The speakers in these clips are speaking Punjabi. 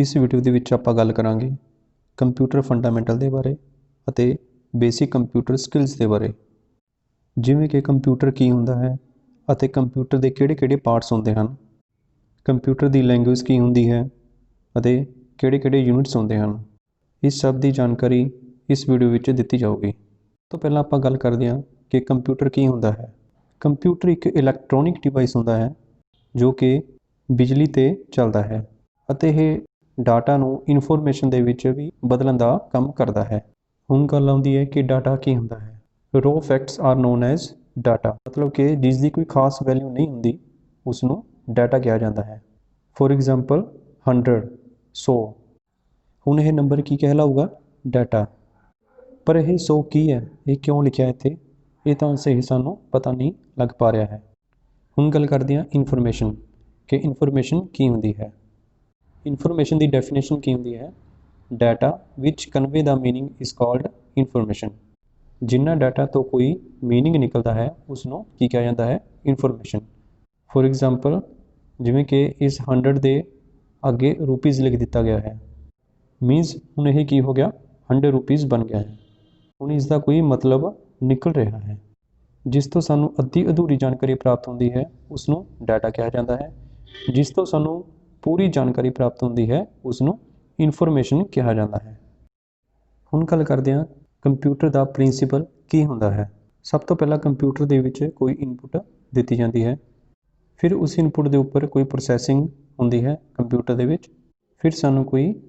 इस वीडियो ਦੇ ਵਿੱਚ ਆਪਾਂ ਗੱਲ ਕਰਾਂਗੇ ਕੰਪਿਊਟਰ ਫੰਡਾਮੈਂਟਲ ਦੇ ਬਾਰੇ ਅਤੇ ਬੇਸਿਕ ਕੰਪਿਊਟਰ ਸਕਿੱਲਸ ਦੇ ਬਾਰੇ। ਜਿਵੇਂ ਕਿ ਕੰਪਿਊਟਰ ਕੀ ਹੁੰਦਾ ਹੈ ਅਤੇ ਕੰਪਿਊਟਰ ਦੇ ਕਿਹੜੇ-ਕਿਹੜੇ ਪਾਰਟਸ ਹੁੰਦੇ ਹਨ, ਕੰਪਿਊਟਰ ਦੀ ਲੈਂਗੁਏਜ ਕੀ ਹੁੰਦੀ ਹੈ ਅਤੇ ਕਿਹੜੇ-ਕਿਹੜੇ ਯੂਨਿਟਸ ਹੁੰਦੇ ਹਨ। ਇਸ ਸਭ ਦੀ ਜਾਣਕਾਰੀ ਇਸ ਵੀਡੀਓ ਵਿੱਚ ਦਿੱਤੀ ਜਾਊਗੀ। ਤੋਂ ਪਹਿਲਾਂ ਆਪਾਂ ਗੱਲ ਕਰਦੇ ਹਾਂ ਕਿ ਕੰਪਿਊਟਰ ਕੀ ਹੁੰਦਾ ਹੈ। ਕੰਪਿਊਟਰ ਇੱਕ ਇਲੈਕਟ੍ਰੋਨਿਕ ਡਿਵਾਈਸ ਹੁੰਦਾ ਹੈ ਜੋ ਕਿ ਬਿਜਲੀ 'ਤੇ ਚੱਲਦਾ ਹੈ ਅਤੇ ਇਹ ਡਾਟਾ ਨੂੰ ਇਨਫੋਰਮੇਸ਼ਨ ਦੇ ਵਿੱਚ ਵੀ ਬਦਲਣ ਦਾ ਕੰਮ ਕਰਦਾ ਹੈ। ਹੁਣ ਗੱਲ ਆਉਂਦੀ ਹੈ ਕਿ ਡਾਟਾ ਕੀ ਹੁੰਦਾ ਹੈ। Raw facts are known as data, ਮਤਲਬ ਕਿ ਜਿਸ ਦੀ ਕੋਈ ਖਾਸ ਵੈਲਿਊ ਨਹੀਂ ਹੁੰਦੀ ਉਸ ਨੂੰ ਡਾਟਾ ਕਿਹਾ ਜਾਂਦਾ ਹੈ। For example 100, 100। ਹੁਣ ਇਹ ਨੰਬਰ ਕੀ ਕਹਿਲਾਊਗਾ? ਡਾਟਾ। ਪਰ ਇਹ 100 ਕੀ ਹੈ, ਇਹ ਕਿਉਂ ਲਿਖਿਆ ਇੱਥੇ, ਇਹ ਤਾਂ ਸਹੀ ਸਾਨੂੰ ਪਤਾ ਨਹੀਂ ਲੱਗ ਪਾ ਰਿਹਾ ਹੈ। ਹੁਣ ਗੱਲ ਕਰਦੇ ਹਾਂ ਇਨਫੋਰਮੇਸ਼ਨ, ਕਿ ਇਨਫੋਰਮੇਸ਼ਨ ਕੀ ਹੁੰਦੀ ਹੈ। ਇਨਫੋਰਮੇਸ਼ਨ ਦੀ ਡੈਫੀਨੇਸ਼ਨ ਕੀ ਹੁੰਦੀ ਹੈ? Data which convey the meaning is called information. ਜਿੰਨਾ ਡਾਟਾ ਤੋਂ ਕੋਈ ਮੀਨਿੰਗ ਨਿਕਲਦਾ ਹੈ ਉਸ ਨੂੰ ਕੀ ਕਿਹਾ ਜਾਂਦਾ ਹੈ? ਇਨਫੋਰਮੇਸ਼ਨ। ਫੋਰ ਐਗਜ਼ਾਮਪਲ ਜਿਵੇਂ ਕਿ ਇਸ 100 ਦੇ ਅੱਗੇ ਰੁਪੀਜ਼ ਲਿਖ ਦਿੱਤਾ ਗਿਆ ਹੈ, ਮੀਨਸ ਹੁਣ ਇਹ ਕੀ ਹੋ ਗਿਆ? 100 ਰੁਪੀਜ਼ ਬਣ ਗਿਆ ਹੈ। ਹੁਣ ਇਸ ਦਾ ਕੋਈ ਮਤਲਬ ਨਿਕਲ ਰਿਹਾ ਹੈ। ਜਿਸ ਤੋਂ ਸਾਨੂੰ ਅੱਧੀ ਅਧੂਰੀ ਜਾਣਕਾਰੀ ਪ੍ਰਾਪਤ ਹੁੰਦੀ ਹੈ ਉਸ ਨੂੰ ਡਾਟਾ ਕਿਹਾ ਜਾਂਦਾ ਹੈ। ਜਿਸ ਤੋਂ ਸਾਨੂੰ ਪੂਰੀ ਜਾਣਕਾਰੀ ਪ੍ਰਾਪਤ ਹੁੰਦੀ ਹੈ ਉਸ ਨੂੰ ਇਨਫੋਰਮੇਸ਼ਨ ਕਿਹਾ ਜਾਂਦਾ ਹੈ। ਹੁਣ ਗੱਲ ਕਰਦੇ ਹਾਂ ਕੰਪਿਊਟਰ ਦਾ ਪ੍ਰਿੰਸੀਪਲ ਕੀ ਹੁੰਦਾ ਹੈ। ਸਭ ਤੋਂ ਪਹਿਲਾਂ ਕੰਪਿਊਟਰ ਦੇ ਵਿੱਚ ਕੋਈ ਇਨਪੁਟ ਦਿੱਤੀ ਜਾਂਦੀ ਹੈ, ਫਿਰ ਉਸ ਇਨਪੁਟ ਦੇ ਉੱਪਰ ਕੋਈ ਪ੍ਰੋਸੈਸਿੰਗ ਹੁੰਦੀ ਹੈ ਕੰਪਿਊਟਰ ਦੇ ਵਿੱਚ, ਫਿਰ ਸਾਨੂੰ ਕੋਈ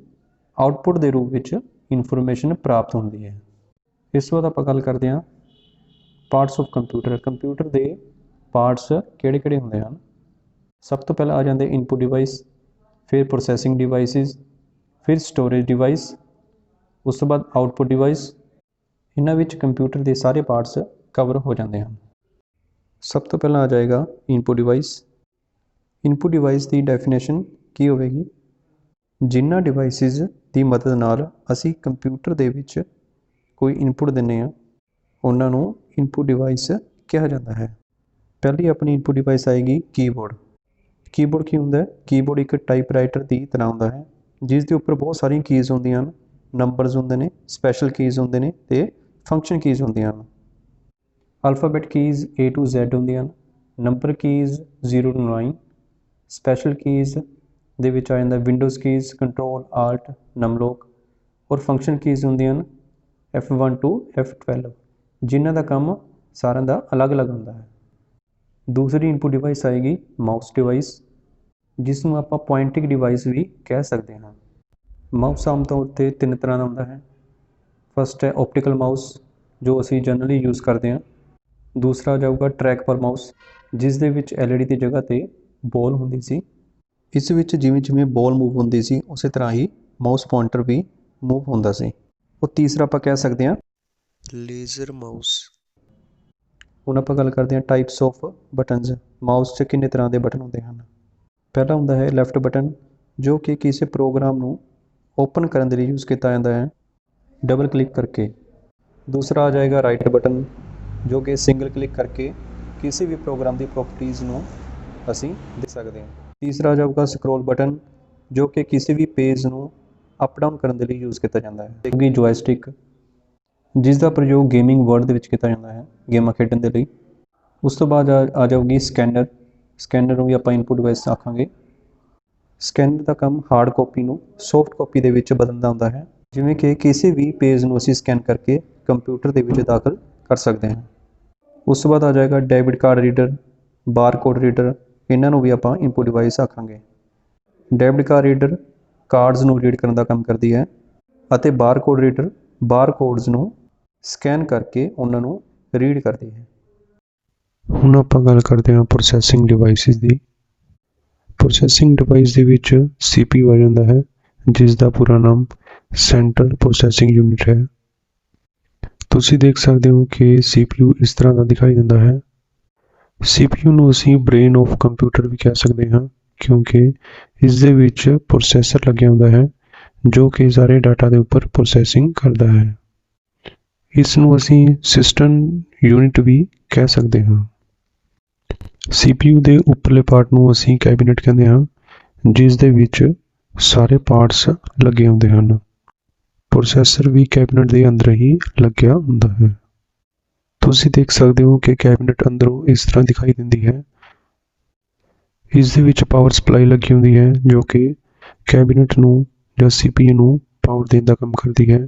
ਆਊਟਪੁੱਟ ਦੇ ਰੂਪ ਵਿੱਚ ਇਨਫੋਰਮੇਸ਼ਨ ਪ੍ਰਾਪਤ ਹੁੰਦੀ ਹੈ। ਇਸ ਤੋਂ ਬਾਅਦ ਆਪਾਂ ਗੱਲ ਕਰਦੇ ਹਾਂ ਪਾਰਟਸ ਆਫ ਕੰਪਿਊਟਰ। ਕੰਪਿਊਟਰ ਦੇ ਪਾਰਟਸ ਕਿਹੜੇ-ਕਿਹੜੇ ਹੁੰਦੇ ਹਨ। ਸਭ ਤੋਂ ਪਹਿਲਾਂ ਆ ਜਾਂਦੇ ਇਨਪੁਟ ਡਿਵਾਈਸ, ਫਿਰ ਪ੍ਰੋਸੈਸਿੰਗ ਡਿਵਾਈਸਿਸ, ਫਿਰ ਸਟੋਰੇਜ ਡਿਵਾਈਸ, ਉਸ ਤੋਂ ਬਾਅਦ ਆਊਟਪੁੱਟ ਡਿਵਾਈਸ। ਇਹਨਾਂ ਵਿੱਚ ਕੰਪਿਊਟਰ ਦੇ ਸਾਰੇ ਪਾਰਟਸ ਕਵਰ ਹੋ ਜਾਂਦੇ ਹਨ। ਸਭ ਤੋਂ ਪਹਿਲਾਂ ਆ ਜਾਏਗਾ ਇਨਪੁਟ ਡਿਵਾਈਸ। ਇਨਪੁਟ ਡਿਵਾਈਸ ਦੀ ਡੈਫੀਨੇਸ਼ਨ ਕੀ ਹੋਵੇਗੀ? ਜਿਨ੍ਹਾਂ ਡਿਵਾਈਸਿਸ ਦੀ ਮਦਦ ਨਾਲ ਅਸੀਂ ਕੰਪਿਊਟਰ ਦੇ ਵਿੱਚ ਕੋਈ ਇਨਪੁਟ ਦਿੰਦੇ ਹਾਂ ਉਹਨਾਂ ਨੂੰ ਇਨਪੁਟ ਡਿਵਾਈਸ ਕਿਹਾ ਜਾਂਦਾ ਹੈ। ਪਹਿਲੀ ਆਪਣੀ ਇਨਪੁਟ ਡਿਵਾਈਸ ਆਏਗੀ ਕੀਬੋਰਡ। ਕੀਬੋਰਡ ਕੀ ਹੁੰਦਾ ਹੈ? ਕੀਬੋਰਡ ਇੱਕ ਟਾਈਪਰਾਈਟਰ ਦੀ ਤਰ੍ਹਾਂ ਹੁੰਦਾ ਹੈ ਜਿਸ ਦੇ ਉੱਪਰ ਬਹੁਤ ਸਾਰੀਆਂ ਕੀਜ਼ ਹੁੰਦੀਆਂ ਹਨ, ਨੰਬਰਸ ਹੁੰਦੇ ਨੇ, ਸਪੈਸ਼ਲ ਕੀਜ਼ ਹੁੰਦੇ ਨੇ ਅਤੇ ਫੰਕਸ਼ਨ ਕੀਜ਼ ਹੁੰਦੀਆਂ ਹਨ। Alphabet keys A to Z ਹੁੰਦੀਆਂ ਹਨ, number keys 0 to 9, special keys ਦੇ ਵਿੱਚ ਆ ਜਾਂਦਾ ਵਿੰਡੋਜ਼ ਕੀਜ਼, ਕੰਟਰੋਲ, ਆਲਟ, ਨੰਬਰਲੋਕ, ਔਰ ਫੰਕਸ਼ਨ ਕੀਜ਼ ਹੁੰਦੀਆਂ ਹਨ F1 to F12, ਜਿਨ੍ਹਾਂ ਦਾ ਕੰਮ ਸਾਰਿਆਂ ਦਾ ਅਲੱਗ-ਅਲੱਗ ਹੁੰਦਾ ਹੈ। ਦੂਸਰੀ ਇਨਪੁਟ ਡਿਵਾਈਸ ਆਏਗੀ ਮਾਊਸ ਡਿਵਾਈਸ, ਜਿਸ ਨੂੰ ਆਪਾਂ ਪੁਆਇੰਟਿੰਗ ਡਿਵਾਈਸ ਵੀ ਕਹਿ ਸਕਦੇ ਹਾਂ। ਮਾਊਸ ਆਮ ਤੌਰ 'ਤੇ 3 ਤਰ੍ਹਾਂ ਦਾ ਹੁੰਦਾ ਹੈ। ਫਸਟ ਹੈ ਓਪਟੀਕਲ ਮਾਊਸ, ਜੋ ਅਸੀਂ ਜਨਰਲੀ ਯੂਜ਼ ਕਰਦੇ ਹਾਂ। ਦੂਸਰਾ ਜਾਊਗਾ ਟਰੈਕ ਪਰ ਮਾਊਸ, ਜਿਸ ਦੇ ਵਿੱਚ LED ਦੀ ਜਗ੍ਹਾ 'ਤੇ ਬੋਲ ਹੁੰਦੀ ਸੀ। ਇਸ ਵਿੱਚ ਜਿਵੇਂ-ਜਿਵੇਂ ਬੋਲ ਮੂਵ ਹੁੰਦੀ ਸੀ ਉਸੇ ਤਰ੍ਹਾਂ ਹੀ ਮਾਊਸ ਪੁਆਇੰਟਰ ਵੀ ਮੂਵ ਹੁੰਦਾ ਸੀ। ਉਹ ਤੀਸਰਾ ਆਪਾਂ ਕਹਿ ਸਕਦੇ ਹਾਂ ਲੇਜ਼ਰ ਮਾਊਸ। ਹੁਣ ਆਪਾਂ ਗੱਲ ਕਰਦੇ ਹਾਂ ਟਾਈਪਸ ਆਫ ਬਟਨਸ। ਮਾਊਸ 'ਚ ਕਿੰਨੇ ਤਰ੍ਹਾਂ ਦੇ ਬਟਨ ਹੁੰਦੇ ਹਨ। ਪਹਿਲਾ ਹੁੰਦਾ ਹੈ ਲੈਫਟ ਬਟਨ, ਜੋ ਕਿ ਕਿਸੇ ਪ੍ਰੋਗਰਾਮ ਨੂੰ ਓਪਨ ਕਰਨ ਦੇ ਲਈ ਯੂਜ਼ ਕੀਤਾ ਜਾਂਦਾ ਹੈ ਡਬਲ ਕਲਿੱਕ ਕਰਕੇ। ਦੂਸਰਾ ਆ ਜਾਏਗਾ ਰਾਈਟ ਬਟਨ, ਜੋ ਕਿ ਸਿੰਗਲ ਕਲਿੱਕ ਕਰਕੇ ਕਿਸੇ ਵੀ ਪ੍ਰੋਗਰਾਮ ਦੀ ਪ੍ਰੋਪਰਟੀਜ਼ ਨੂੰ ਅਸੀਂ ਦੇਖ ਸਕਦੇ ਹਾਂ। ਤੀਸਰਾ ਆ ਜਾਊਗਾ ਸਕਰੋਲ ਬਟਨ, ਜੋ ਕਿ ਕਿਸੇ ਵੀ ਪੇਜ ਨੂੰ ਅਪ ਡਾਊਨ ਕਰਨ ਦੇ ਲਈ ਯੂਜ਼ ਕੀਤਾ ਜਾਂਦਾ ਹੈ। ਹੋਵੇਗੀ ਜੋਇਸਟਿਕ, ਜਿਸ ਦਾ ਪ੍ਰਯੋਗ ਗੇਮਿੰਗ ਵਰਲਡ ਦੇ ਵਿੱਚ ਕੀਤਾ ਜਾਂਦਾ ਹੈ, ਗੇਮਾਂ ਖੇਡਣ ਦੇ ਲਈ। ਉਸ ਤੋਂ ਬਾਅਦ ਆ ਜਾਊਗੀ ਸਕੈਨਰ। ਸਕੈਨਰ ਨੂੰ ਵੀ ਆਪਾਂ ਇਨਪੁਟ ਡਿਵਾਈਸ ਆਖਾਂਗੇ। ਸਕੈਨਰ ਦਾ ਕੰਮ ਹਾਰਡ ਕਾਪੀ ਨੂੰ ਸੌਫਟ ਕਾਪੀ ਦੇ ਵਿੱਚ ਬਦਲਣ ਦਾ ਹੁੰਦਾ ਹੈ, ਜਿਵੇਂ ਕਿ ਕਿਸੇ ਵੀ ਪੇਜ ਨੂੰ ਅਸੀਂ ਸਕੈਨ ਕਰਕੇ ਕੰਪਿਊਟਰ ਦੇ ਵਿੱਚ ਦਾਖਲ ਕਰ ਸਕਦੇ ਹਾਂ। ਉਸ ਤੋਂ ਬਾਅਦ ਆ ਜਾਏਗਾ debit card reader, barcode reader, ਇਹਨਾਂ ਨੂੰ ਵੀ ਆਪਾਂ ਇਨਪੁਟ ਡਿਵਾਈਸ ਆਖਾਂਗੇ। ਡੈਬਿਟ ਕਾਰਡ ਰੀਡਰ ਕਾਰਡਸ ਨੂੰ ਰੀਡ ਕਰਨ ਦਾ ਕੰਮ ਕਰਦੀ ਹੈ ਅਤੇ ਬਾਰਕੋਡ ਰੀਡਰ ਬਾਰਕੋਡਸ ਨੂੰ ਸਕੈਨ ਕਰਕੇ ਉਹਨਾਂ ਨੂੰ ਰੀਡ ਕਰਦੀ ਹੈ। ਹੁਣ ਆਪਾਂ ਗੱਲ ਕਰਦੇ ਹਾਂ ਪ੍ਰੋਸੈਸਿੰਗ ਡਿਵਾਈਸਿਸ ਦੀ। ਪ੍ਰੋਸੈਸਿੰਗ ਡਿਵਾਈਸ ਦੇ ਵਿੱਚ CPU ਆ ਜਾਂਦਾ ਹੈ, ਜਿਸ ਦਾ ਪੂਰਾ ਨਾਮ ਸੈਂਟਰਲ ਪ੍ਰੋਸੈਸਿੰਗ ਯੂਨਿਟ ਹੈ। ਤੁਸੀਂ ਦੇਖ ਸਕਦੇ ਹੋ ਕਿ CPU ਇਸ ਤਰ੍ਹਾਂ ਦਾ ਦਿਖਾਈ ਦਿੰਦਾ ਹੈ। CPU ਨੂੰ ਅਸੀਂ ਬ੍ਰੇਨ ਆਫ ਕੰਪਿਊਟਰ ਵੀ ਕਹਿ ਸਕਦੇ ਹਾਂ, ਕਿਉਂਕਿ ਇਸ ਦੇ ਵਿੱਚ ਪ੍ਰੋਸੈਸਰ ਲੱਗਿਆ ਹੁੰਦਾ ਹੈ ਜੋ ਕਿ ਸਾਰੇ ਡਾਟਾ ਦੇ ਉੱਪਰ ਪ੍ਰੋਸੈਸਿੰਗ ਕਰਦਾ ਹੈ। ਇਸ ਨੂੰ ਅਸੀਂ ਸਿਸਟਮ ਯੂਨਿਟ ਵੀ ਕਹਿ ਸਕਦੇ ਹਾਂ। CPU ਦੇ ਉੱਪਰਲੇ ਪਾਰਟ ਨੂੰ ਅਸੀਂ ਕੈਬਿਨਟ ਕਹਿੰਦੇ ਹਾਂ, ਜਿਸ ਦੇ ਵਿੱਚ ਸਾਰੇ ਪਾਰਟਸ ਲੱਗੇ ਹੁੰਦੇ ਹਨ। ਪ੍ਰੋਸੈਸਰ ਵੀ ਕੈਬਨਿਟ ਦੇ ਅੰਦਰ ਹੀ ਲੱਗਿਆ ਹੁੰਦਾ ਹੈ। ਤੁਸੀਂ ਦੇਖ ਸਕਦੇ ਹੋ ਕਿ ਕੈਬਨਿਟ ਅੰਦਰੋਂ ਇਸ ਤਰ੍ਹਾਂ ਦਿਖਾਈ ਦਿੰਦੀ ਹੈ। ਇਸ ਦੇ ਵਿੱਚ ਪਾਵਰ ਸਪਲਾਈ ਲੱਗੀ ਹੁੰਦੀ ਹੈ ਜੋ ਕਿ ਕੈਬਨਿਟ ਨੂੰ ਜਾਂ CPU ਨੂੰ ਪਾਵਰ ਦੇਣ ਦਾ ਕੰਮ ਕਰਦੀ ਹੈ।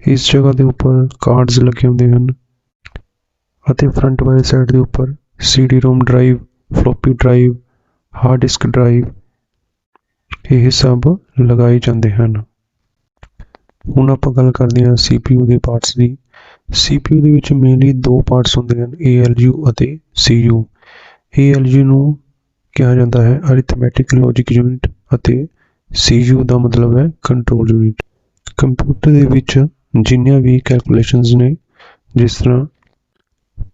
ਇਸ ਜਗ੍ਹਾ ਦੇ ਉੱਪਰ ਕਾਰਡਸ ਲੱਗੇ ਹੁੰਦੇ ਹਨ ਅਤੇ ਫਰੰਟ ਵਾਲੀ ਸਾਈਡ ਦੇ ਉੱਪਰ CD-ROM drive, floppy drive, hard disk drive ਇਹ ਸਭ ਲਗਾਏ ਜਾਂਦੇ ਹਨ। ਹੁਣ ਆਪਾਂ ਗੱਲ ਕਰਦੇ ਹਾਂ CPU ਦੇ ਪਾਰਟਸ ਦੀ। CPU ਦੇ ਵਿੱਚ ਮੇਨਲੀ ਦੋ ਪਾਰਟਸ ਹੁੰਦੇ ਹਨ, ALU ਅਤੇ CU। ALU ਨੂੰ ਕਿਹਾ ਜਾਂਦਾ ਹੈ ਅਰਿਥਮੈਟਿਕ ਲੌਜਿਕ ਯੂਨਿਟ ਅਤੇ CU ਦਾ ਮਤਲਬ ਹੈ ਕੰਟਰੋਲ ਯੂਨਿਟ। ਕੰਪਿਊਟਰ ਦੇ ਵਿੱਚ ਜਿੰਨੀਆਂ ਵੀ ਕੈਲਕੂਲੇਸ਼ਨਸ ਨੇ, ਜਿਸ ਤਰ੍ਹਾਂ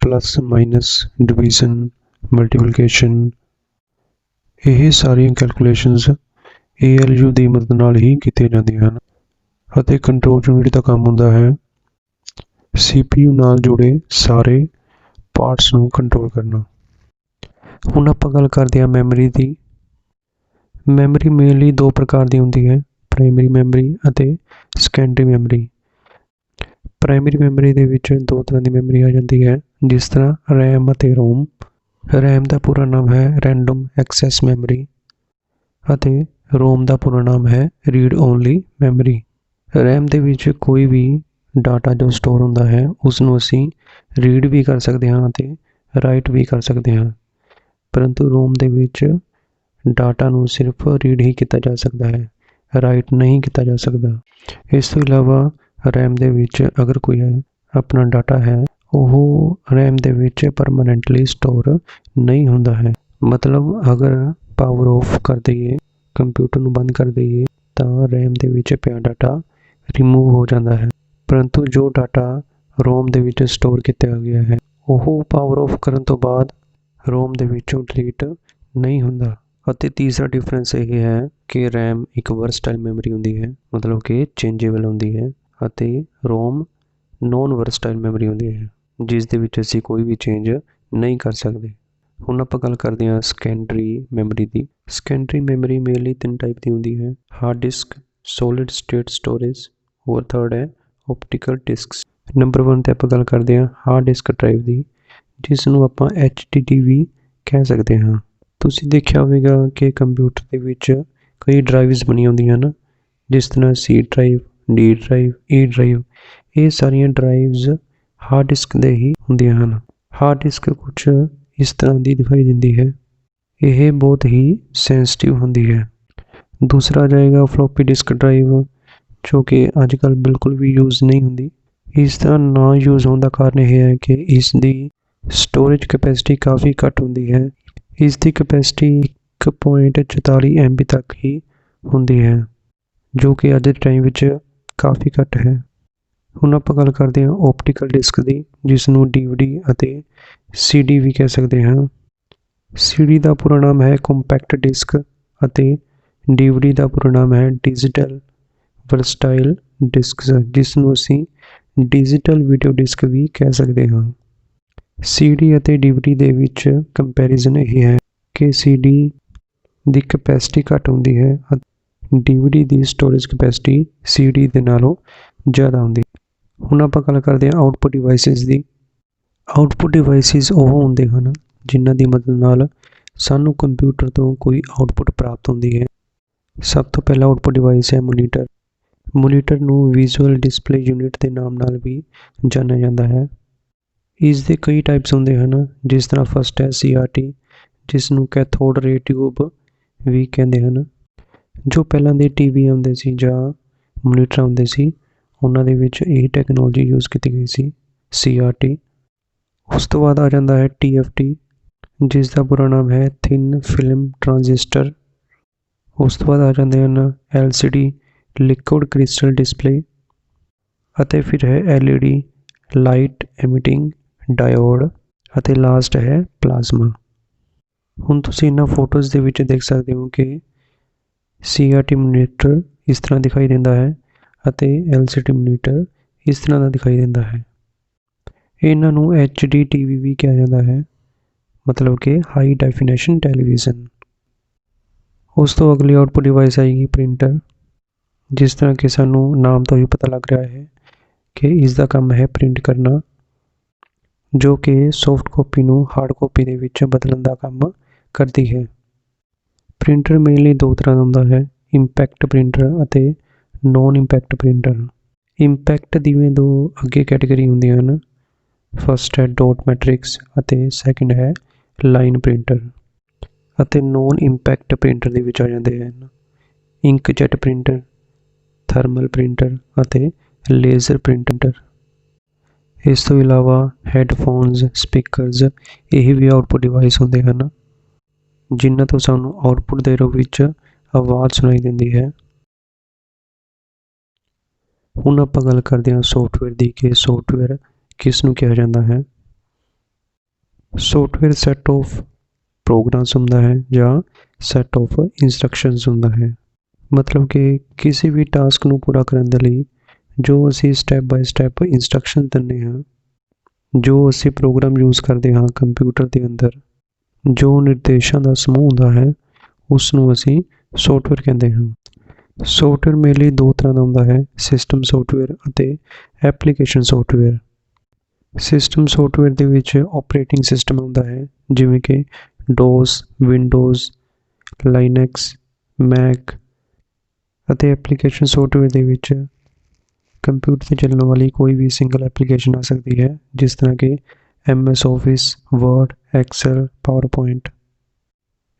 ਪਲੱਸ, ਮਾਈਨਸ, ਡਿਵੀਜ਼ਨ, ਮਲਟੀਪਲੀਕੇਸ਼ਨ, ਇਹ ਸਾਰੀਆਂ ਕੈਲਕੂਲੇਸ਼ਨਸ ALU ਦੀ ਮਦਦ ਨਾਲ ਹੀ ਕੀਤੀਆਂ ਜਾਂਦੀਆਂ ਹਨ ਅਤੇ ਕੰਟਰੋਲ ਯੂਨਿਟ ਦਾ ਕੰਮ ਹੁੰਦਾ ਹੈ CPU ਨਾਲ ਜੁੜੇ ਸਾਰੇ ਪਾਰਟਸ ਨੂੰ ਕੰਟਰੋਲ ਕਰਨਾ। ਹੁਣ ਆਪਾਂ ਗੱਲ ਕਰਦੇ ਹਾਂ ਮੈਮਰੀ ਦੀ। ਮੈਮਰੀ ਮੇਨਲੀ ਦੋ ਪ੍ਰਕਾਰ ਦੀ ਹੁੰਦੀ ਹੈ, ਪ੍ਰਾਇਮਰੀ ਮੈਮਰੀ ਅਤੇ ਸੈਕੰਡਰੀ ਮੈਮਰੀ। ਪ੍ਰਾਇਮਰੀ ਮੈਮਰੀ ਦੇ ਵਿੱਚ ਦੋ ਤਰ੍ਹਾਂ ਦੀ ਮੈਮਰੀ ਆ ਜਾਂਦੀ ਹੈ, ਜਿਸ ਤਰ੍ਹਾਂ RAM ਅਤੇ ROM। RAM ਦਾ ਪੂਰਾ ਨਾਮ ਹੈ ਰੈਂਡਮ ਐਕਸੈਸ ਮੈਮਰੀ ਅਤੇ ROM ਦਾ ਪੂਰਾ ਨਾਮ ਹੈ ਰੀਡ ਓਨਲੀ ਮੈਮਰੀ। RAM ਦੇ ਵਿੱਚ ਕੋਈ ਵੀ ਡਾਟਾ ਜੋ ਸਟੋਰ ਹੁੰਦਾ ਹੈ ਉਸ ਨੂੰ ਅਸੀਂ ਰੀਡ ਵੀ ਕਰ ਸਕਦੇ ਹਾਂ ਅਤੇ ਰਾਈਟ ਵੀ ਕਰ ਸਕਦੇ ਹਾਂ, ਪਰੰਤੂ ROM ਦੇ ਵਿੱਚ ਡਾਟਾ ਨੂੰ ਸਿਰਫ ਰੀਡ ਹੀ ਕੀਤਾ ਜਾ ਸਕਦਾ ਹੈ, ਰਾਈਟ ਨਹੀਂ ਕੀਤਾ ਜਾ ਸਕਦਾ। ਇਸ ਤੋਂ ਇਲਾਵਾ RAM ਦੇ ਵਿੱਚ ਅਗਰ ਕੋਈ ਆਪਣਾ ਡਾਟਾ ਹੈ ਉਹ RAM ਦੇ ਵਿੱਚ ਪਰਮਾਨੈਂਟਲੀ ਸਟੋਰ ਨਹੀਂ ਹੁੰਦਾ ਹੈ। ਮਤਲਬ ਅਗਰ ਪਾਵਰ ਆਫ ਕਰ ਦਈਏ, ਕੰਪਿਊਟਰ ਨੂੰ ਬੰਦ ਕਰ ਦਈਏ ਤਾਂ RAM ਦੇ ਵਿੱਚ ਪਿਆ ਡਾਟਾ ਰਿਮੂਵ ਹੋ ਜਾਂਦਾ ਹੈ, ਪਰੰਤੂ ਜੋ ਡਾਟਾ ROM ਦੇ ਵਿੱਚ ਸਟੋਰ ਕੀਤਾ ਗਿਆ ਹੈ ਉਹ ਪਾਵਰ ਆਫ ਕਰਨ ਤੋਂ ਬਾਅਦ ROM ਦੇ ਵਿੱਚੋਂ ਡਿਲੀਟ ਨਹੀਂ ਹੁੰਦਾ। ਅਤੇ ਤੀਸਰਾ ਡਿਫਰੈਂਸ ਇਹ ਹੈ ਕਿ RAM ਇੱਕ ਵਰਸਟਾਈਲ ਮੈਮਰੀ ਹੁੰਦੀ ਹੈ, ਮਤਲਬ ਕਿ ਚੇਂਜੇਬਲ ਹੁੰਦੀ ਹੈ, ਅਤੇ ROM ਨੋਨ ਵਰਸਟਾਈਲ ਮੈਮਰੀ ਹੁੰਦੀ ਹੈ, ਜਿਸ ਦੇ ਵਿੱਚ ਅਸੀਂ ਕੋਈ ਵੀ ਚੇਂਜ ਨਹੀਂ ਕਰ ਸਕਦੇ। ਹੁਣ ਆਪਾਂ ਗੱਲ ਕਰਦੇ ਹਾਂ ਸੈਕੰਡਰੀ ਮੈਮਰੀ ਦੀ। ਸੈਕੰਡਰੀ ਮੈਮਰੀ ਮੇਨਲੀ ਤਿੰਨ ਟਾਈਪ ਦੀ ਹੁੰਦੀ ਹੈ, hard disk, solid state storage, ਹੋਰ ਥਰਡ ਹੈ ਓਪਟੀਕਲ ਡਿਸਕਸ। ਨੰਬਰ 1 ਤੇ ਆਪਾਂ ਗੱਲ ਕਰਦੇ ਹਾਂ ਹਾਰਡ ਡਿਸਕ ਡਰਾਈਵ ਦੀ, ਜਿਸ ਨੂੰ ਆਪਾਂ HDD ਵੀ ਕਹਿ ਸਕਦੇ ਹਾਂ। ਤੁਸੀਂ ਦੇਖਿਆ ਹੋਵੇਗਾ ਕਿ ਕੰਪਿਊਟਰ ਦੇ ਵਿੱਚ ਕਈ ਡਰਾਈਵਸ ਬਣੀਆਂ ਹੁੰਦੀਆਂ ਹਨ, ਜਿਸ ਤਰ੍ਹਾਂ C drive, D drive, E drive. ਇਹ ਸਾਰੀਆਂ ਡਰਾਈਵਸ ਹਾਰਡ ਡਿਸਕ ਦੇ ਹੀ ਹੁੰਦੀਆਂ ਹਨ। ਹਾਰਡ ਡਿਸਕ ਕੁਛ ਇਸ ਤਰ੍ਹਾਂ ਦੀ ਦਿਖਾਈ ਦਿੰਦੀ ਹੈ, ਇਹ ਬਹੁਤ ਹੀ ਸੈਂਸਿਟਿਵ ਹੁੰਦੀ ਹੈ। ਦੂਸਰਾ ਆ ਜਾਏਗਾ ਫਲੋਪੀ ਡਿਸਕ ਡਰਾਈਵ, ਜੋ ਕਿ ਅੱਜ ਕੱਲ੍ਹ ਬਿਲਕੁਲ ਵੀ ਯੂਜ਼ ਨਹੀਂ ਹੁੰਦੀ। ਇਸ ਦਾ ਨਾ ਯੂਜ਼ ਹੋਣ ਦਾ ਕਾਰਨ ਇਹ ਹੈ ਕਿ ਇਸ ਦੀ ਸਟੋਰੇਜ ਕੈਪੈਸਿਟੀ ਕਾਫੀ ਘੱਟ ਹੁੰਦੀ ਹੈ। ਇਸ ਦੀ ਕੈਪੈਸਿਟੀ 1.44 MB ਤੱਕ ਹੀ ਹੁੰਦੀ ਹੈ, ਜੋ ਕਿ ਅੱਜ ਦੇ ਟਾਈਮ ਵਿੱਚ ਕਾਫੀ ਘੱਟ ਹੈ। ਹੁਣ ਆਪਾਂ ਗੱਲ ਕਰਦੇ ਹਾਂ ਓਪਟੀਕਲ ਡਿਸਕ ਦੀ, ਜਿਸ ਨੂੰ DVD ਅਤੇ CD ਵੀ ਕਹਿ ਸਕਦੇ ਹਾਂ। CD ਦਾ ਪੂਰਾ ਨਾਮ ਹੈ ਕੰਪੈਕਟ ਡਿਸਕ ਅਤੇ DVD ਦਾ ਪੂਰਾ ਨਾਮ ਹੈ ਡਿਜੀਟਲ ਵਰਸਟਾਈਲ ਡਿਸਕਸ, ਜਿਸ ਨੂੰ ਅਸੀਂ ਡਿਜੀਟਲ ਵੀਡੀਓ ਡਿਸਕ ਵੀ ਕਹਿ ਸਕਦੇ ਹਾਂ। CD ਅਤੇ DVD ਦੇ ਵਿੱਚ ਕੰਪੈਰੀਜ਼ਨ ਇਹ ਹੈ ਕਿ CD ਦੀ ਕੈਪੈਸਿਟੀ ਘੱਟ ਹੁੰਦੀ ਹੈ ਅਤੇ DVD ਦੀ ਸਟੋਰੇਜ ਕੈਪੈਸਿਟੀ CD ਦੇ ਨਾਲੋਂ ਜ਼ਿਆਦਾ ਹੁੰਦੀ ਹੈ। ਹੁਣ ਆਪਾਂ ਗੱਲ ਕਰਦੇ ਹਾਂ ਆਊਟਪੁੱਟ ਡਿਵਾਈਸਿਸ ਦੀ। ਆਊਟਪੁੱਟ ਡਿਵਾਈਸਿਸ ਉਹ ਹੁੰਦੇ ਹਨ ਜਿਨ੍ਹਾਂ ਦੀ ਮਦਦ ਨਾਲ ਸਾਨੂੰ ਕੰਪਿਊਟਰ ਤੋਂ ਕੋਈ ਆਊਟਪੁੱਟ ਪ੍ਰਾਪਤ ਹੁੰਦੀ ਹੈ। ਸਭ ਤੋਂ ਪਹਿਲਾ ਆਊਟਪੁੱਟ ਡਿਵਾਈਸ ਹੈ ਮੋਨੀਟਰ। ਮੋਨੀਟਰ ਨੂੰ ਵਿਜ਼ੂਅਲ ਡਿਸਪਲੇ ਯੂਨਿਟ ਦੇ ਨਾਮ ਨਾਲ ਵੀ ਜਾਣਿਆ ਜਾਂਦਾ ਹੈ। ਇਸ ਦੇ ਕਈ ਟਾਈਪਸ ਹੁੰਦੇ ਹਨ, ਜਿਸ ਤਰ੍ਹਾਂ ਫਸਟ ਹੈ CRT, ਜਿਸ ਨੂੰ ਕੈਥੋਡ ਰੇ ਟਿਊਬ ਵੀ ਕਹਿੰਦੇ ਹਨ। ਜੋ ਪਹਿਲਾਂ ਦੇ TV ਆਉਂਦੇ ਸੀ ਜਾਂ ਮੋਨੀਟਰ ਆਉਂਦੇ ਸੀ, ਉਹਨਾਂ ਦੇ ਵਿੱਚ ਇਹ ਟੈਕਨੋਲੋਜੀ ਯੂਜ਼ ਕੀਤੀ ਗਈ ਸੀ, CRT। ਉਸ ਤੋਂ ਬਾਅਦ ਆ ਜਾਂਦਾ ਹੈ TFT, ਜਿਸ ਦਾ ਪੂਰਾ ਨਾਮ ਹੈ ਥਿਨ ਫਿਲਮ ਟਰਾਂਜ਼ਿਸਟਰ। ਉਸ ਤੋਂ ਬਾਅਦ ਆ ਜਾਂਦੇ ਹਨ LCD, ਲਿਕੁਇਡ ਕ੍ਰਿਸਟਲ ਡਿਸਪਲੇ, ਅਤੇ ਫਿਰ ਹੈ LED, ਲਾਈਟ ਐਮਿਟਿੰਗ ਡਾਇਓਡ, ਅਤੇ ਲਾਸਟ ਹੈ ਪਲਾਜ਼ਮਾ। ਹੁਣ ਤੁਸੀਂ ਇਹਨਾਂ ਫੋਟੋਜ਼ ਦੇ ਵਿੱਚ ਦੇਖ ਸਕਦੇ ਹੋ ਕਿ CRT ਮੋਨੀਟਰ ਇਸ ਤਰ੍ਹਾਂ ਦਿਖਾਈ ਦਿੰਦਾ ਹੈ ਅਤੇ LCD ਮੋਨੀਟਰ ਇਸ ਤਰ੍ਹਾਂ ਦਾ ਦਿਖਾਈ ਦਿੰਦਾ ਹੈ। ਇਹਨਾਂ ਨੂੰ HD TV ਵੀ ਕਿਹਾ ਜਾਂਦਾ ਹੈ, ਮਤਲਬ ਕਿ ਹਾਈ ਡੈਫੀਨੇਸ਼ਨ ਟੈਲੀਵਿਜ਼ਨ। ਉਸ ਤੋਂ ਅਗਲੀ ਆਊਟਪੁੱਟ ਡਿਵਾਈਸ ਆਏਗੀ ਪ੍ਰਿੰਟਰ, ਜਿਸ ਤਰ੍ਹਾਂ ਕਿ ਸਾਨੂੰ ਨਾਮ ਤੋਂ ਹੀ ਪਤਾ ਲੱਗ ਰਿਹਾ ਹੈ ਕਿ ਇਸ ਦਾ ਕੰਮ ਹੈ ਪ੍ਰਿੰਟ ਕਰਨਾ, ਜੋ ਕਿ ਸੌਫਟ ਕਾਪੀ ਨੂੰ ਹਾਰਡ ਕਾਪੀ ਦੇ ਵਿੱਚ ਬਦਲਣ ਦਾ ਕੰਮ ਕਰਦੀ ਹੈ। ਪ੍ਰਿੰਟਰ ਮੇਨਲੀ ਦੋ ਤਰ੍ਹਾਂ ਦਾ ਹੁੰਦਾ ਹੈ, ਇੰਪੈਕਟ ਪ੍ਰਿੰਟਰ ਅਤੇ ਨੋਨ ਇੰਪੈਕਟ ਪ੍ਰਿੰਟਰ। ਇੰਪੈਕਟ ਦੀਆਂ ਦੋ ਅੱਗੇ ਕੈਟੇਗਰੀ ਹੁੰਦੀਆਂ ਹਨ, ਫਸਟ ਹੈ ਡੋਟ ਮੈਟ੍ਰਿਕਸ ਅਤੇ ਸੈਕਿੰਡ ਹੈ ਲਾਈਨ ਪ੍ਰਿੰਟਰ। ਅਤੇ ਨੋਨ ਇੰਪੈਕਟ ਪ੍ਰਿੰਟਰ ਦੇ ਵਿੱਚ ਆ ਜਾਂਦੇ ਹਨ ਇੰਕਜੈਟ ਪ੍ਰਿੰਟਰ, ਥਰਮਲ ਪ੍ਰਿੰਟਰ ਅਤੇ ਲੇਜ਼ਰ ਪ੍ਰਿੰਟਰ। ਇਸ ਤੋਂ ਇਲਾਵਾ ਹੈੱਡਫੋਨਸ, ਸਪੀਕਰਸ ਇਹ ਵੀ ਆਊਟਪੁੱਟ ਡਿਵਾਈਸ ਹੁੰਦੇ ਹਨ, ਜਿਨ੍ਹਾਂ ਤੋਂ ਸਾਨੂੰ ਆਊਟਪੁੱਟ ਦੇ ਰੂਪ ਵਿੱਚ ਆਵਾਜ਼ ਸੁਣਾਈ ਦਿੰਦੀ ਹੈ। ਹੁਣ ਆਪਾਂ ਗੱਲ ਕਰਦੇ ਹਾਂ ਸੌਫਟਵੇਅਰ ਦੀ ਕਿ ਸੌਫਟਵੇਅਰ ਕਿਸ ਨੂੰ ਕਿਹਾ ਜਾਂਦਾ ਹੈ। ਸੌਫਟਵੇਅਰ ਸੈੱਟ ਆਫ ਪ੍ਰੋਗਰਾਮਸ ਹੁੰਦਾ ਹੈ ਜਾਂ ਸੈੱਟ ਆਫ ਇੰਸਟਰਕਸ਼ਨਸ ਹੁੰਦਾ ਹੈ। ਮਤਲਬ ਕਿ ਕਿਸੇ ਵੀ ਟਾਸਕ ਨੂੰ ਪੂਰਾ ਕਰਨ ਦੇ ਲਈ ਜੋ ਅਸੀਂ ਸਟੈਪ ਬਾਏ ਸਟੈਪ ਇੰਸਟਰਕਸ਼ਨ ਦਿੰਦੇ ਹਾਂ, ਜੋ ਅਸੀਂ ਪ੍ਰੋਗਰਾਮ ਯੂਜ਼ ਕਰਦੇ ਹਾਂ ਕੰਪਿਊਟਰ ਦੇ ਅੰਦਰ, ਜੋ ਨਿਰਦੇਸ਼ਾਂ ਦਾ ਸਮੂਹ ਹੁੰਦਾ ਹੈ, ਉਸ ਨੂੰ ਅਸੀਂ ਸੌਫਟਵੇਅਰ ਕਹਿੰਦੇ ਹਾਂ। ਸੌਫਟਵੇਅਰ ਮੇਨਲੀ ਦੋ ਤਰ੍ਹਾਂ ਦਾ ਹੁੰਦਾ ਹੈ, ਸਿਸਟਮ ਸੌਫਟਵੇਅਰ ਅਤੇ ਐਪਲੀਕੇਸ਼ਨ ਸੌਫਟਵੇਅਰ। ਸਿਸਟਮ ਸੌਫਟਵੇਅਰ ਦੇ ਵਿੱਚ ਆਪਰੇਟਿੰਗ ਸਿਸਟਮ ਹੁੰਦਾ ਹੈ, ਜਿਵੇਂ ਕਿ ਡੋਸ, ਵਿੰਡੋਜ਼, ਲਾਈਨੈਕਸ, ਮੈਕ। ਅਤੇ ਐਪਲੀਕੇਸ਼ਨ ਸੌਫਟਵੇਅਰ ਦੇ ਵਿੱਚ ਕੰਪਿਊਟਰ 'ਤੇ ਚੱਲਣ ਵਾਲੀ ਕੋਈ ਵੀ ਸਿੰਗਲ ਐਪਲੀਕੇਸ਼ਨ ਆ ਸਕਦੀ ਹੈ, ਜਿਸ ਤਰ੍ਹਾਂ ਕਿ MS Office, Word, Excel, PowerPoint.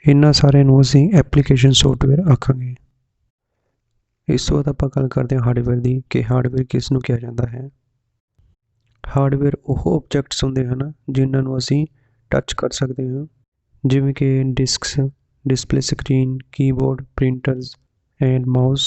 ਇਹਨਾਂ ਸਾਰਿਆਂ ਨੂੰ ਅਸੀਂ ਐਪਲੀਕੇਸ਼ਨ ਸੌਫਟਵੇਅਰ ਆਖਾਂਗੇ। ਇਸ ਤੋਂ ਬਾਅਦ ਆਪਾਂ ਗੱਲ ਕਰਦੇ ਹਾਂ ਹਾਰਡਵੇਅਰ ਦੀ ਕਿ ਹਾਰਡਵੇਅਰ ਕਿਸ ਨੂੰ ਕਿਹਾ ਜਾਂਦਾ ਹੈ। ਹਾਰਡਵੇਅਰ ਉਹ ਆਬਜੈਕਟਸ ਹੁੰਦੇ ਹਨ ਜਿਨ੍ਹਾਂ ਨੂੰ ਅਸੀਂ ਟੱਚ ਕਰ ਸਕਦੇ ਹਾਂ, ਜਿਵੇਂ ਕਿ discs, display screen, keyboard, printers and mouse.